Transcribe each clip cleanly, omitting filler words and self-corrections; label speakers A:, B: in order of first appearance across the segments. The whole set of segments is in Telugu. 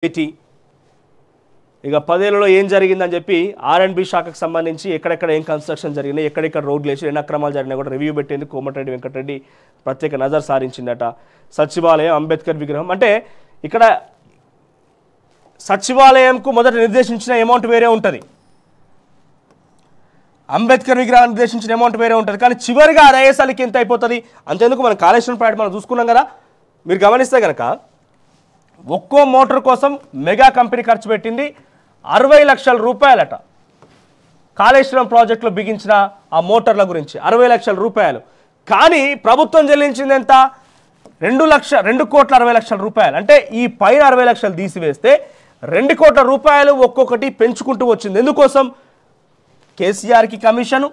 A: ఇక 10 ఏళ్లలో ఏం జరిగిందని చెప్పి ఆర్ఎండ్బి శాఖకు సంబంధించి ఎక్కడెక్కడ ఏం కన్స్ట్రక్షన్ జరిగినాయి, ఎక్కడెక్కడ రోడ్లు వేసి ఎన్ని అక్రమాలు జరిగినా కూడా రివ్యూ పెట్టేందుకు కోమటిరెడ్డి వెంకటరెడ్డి ప్రత్యేక నజర్ సారించిందట. సచివాలయం, అంబేద్కర్ విగ్రహం అంటే ఇక్కడ సచివాలయంకు మొదట నిర్దేశించిన అమౌంట్ వేరే ఉంటుంది, అంబేద్కర్ విగ్రహాన్ని నిర్దేశించిన అమౌంట్ వేరే ఉంటుంది. కానీ చివరిగా ఆ రైఎస్ఎల్కి ఎంత అయిపోతుంది అంతేందుకు మనం కాళేశ్వరం ప్రాజెక్ట్ మనం చూసుకున్నాం కదా. మీరు గమనిస్తే కనుక ఒక్కో మోటార్ కోసం మెగా కంపెనీ ఖర్చు పెట్టింది 60 లక్షల రూపాయలట. కాళేశ్వరం ప్రాజెక్టులో బిగించిన ఆ మోటార్ల గురించి 60 లక్షల రూపాయలు. కానీ ప్రభుత్వం చెల్లించింది ఎంత? 2 కోట్ల 60 లక్షల రూపాయలు. అంటే ఈ పైన 60 లక్షలు తీసివేస్తే 2 కోట్ల రూపాయలు ఒక్కొక్కటి పెంచుకుంటూ వచ్చింది. ఎందుకోసం? కేసీఆర్కి కమిషను,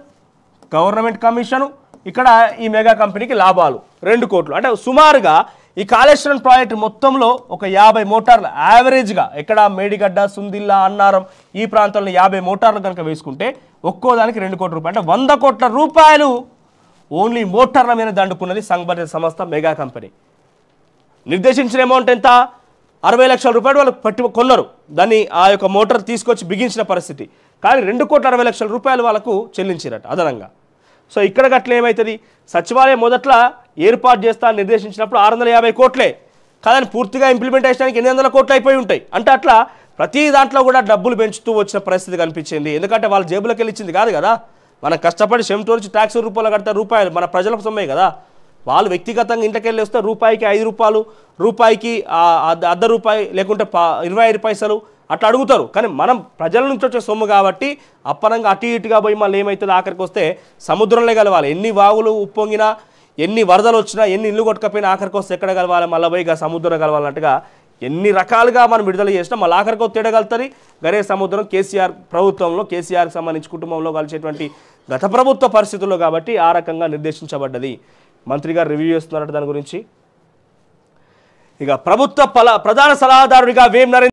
A: గవర్నమెంట్ కమిషను, ఇక్కడ ఈ మెగా కంపెనీకి లాభాలు 2 కోట్లు. అంటే సుమారుగా ఈ కాళేశ్వరం ప్రాజెక్టు మొత్తంలో ఒక 50 మోటార్లు యావరేజ్గా, ఎక్కడ మేడిగడ్డ, సుందిల్లా, అన్నారం ఈ ప్రాంతంలో 50 మోటార్లు కనుక వేసుకుంటే ఒక్కోదానికి 2 కోట్ల రూపాయలు. అంటే 100 కోట్ల రూపాయలు ఓన్లీ మోటార్ల మీద దండుకున్నది సంఘటిత సంస్థ మెగా కంపెనీ. నిర్దేశించిన అమౌంట్ ఎంత? 60 లక్షల రూపాయలు వాళ్ళు పట్టి కొన్నారు, దాన్ని ఆ యొక్క మోటార్ తీసుకొచ్చి బిగించిన పరిస్థితి. కానీ 2 కోట్ల 60 లక్షల రూపాయలు వాళ్ళకు చెల్లించారట అదనంగా. సో ఇక్కడ గట్ల ఏమవుతుంది? సచివాలయం మొదట్లో ఏర్పాటు చేస్తా నిర్దేశించినప్పుడు 650 కోట్లే, కానీ పూర్తిగా ఇంప్లిమెంటేషన్కి 800 కోట్లు అయిపోయి ఉంటాయి. అంటే అట్లా ప్రతి దాంట్లో కూడా డబ్బులు పెంచుతూ వచ్చిన పరిస్థితి కనిపించింది. ఎందుకంటే వాళ్ళ జేబులోకి వెళ్ళి ఇచ్చింది కాదు కదా, మనం కష్టపడి చెమటోర్చి ట్యాక్స్ రూపాయలు కడితే రూపాయలు మన ప్రజలకు సొమ్మే కదా. వాళ్ళు వ్యక్తిగతంగా ఇంటికెళ్ళి వస్తే రూపాయికి 5 రూపాయలు, రూపాయికి ₹1 లేకుంటే 25 పైసలు అట్లా అడుగుతారు. కానీ మనం ప్రజల నుంచి వచ్చే సొమ్ము కాబట్టి అప్పనంగా అటు ఇటుగా పోయి మళ్ళీ ఏమవుతుంది, ఆఖరికి వస్తే సముద్రంలో కలవాలి. ఎన్ని వాగులు ఉప్పొంగినా, ఎన్ని వరదలు వచ్చినా, ఎన్ని ఇల్లు కొట్టుకపోయినా ఆఖరికి వస్తే ఎక్కడ కలవాలి? మళ్ళీ పోయి సముద్రం కలవాలన్నట్టుగా ఎన్ని రకాలుగా మనం విడుదల చేసినా మళ్ళీ ఆఖరికి వస్తే తేడగలుగుతుంది గరే సముద్రం. కేసీఆర్ ప్రభుత్వంలో, కేసీఆర్కి సంబంధించి కుటుంబంలో కలిసేటువంటి గత ప్రభుత్వ పరిస్థితుల్లో కాబట్టి ఆ రకంగా నిర్దేశించబడ్డది. మంత్రి గారు రివ్యూ చేస్తున్నారట దాని గురించి. ఇక ప్రభుత్వ ప్రధాన సలహాదారుడిగా వేం నరేంద్ర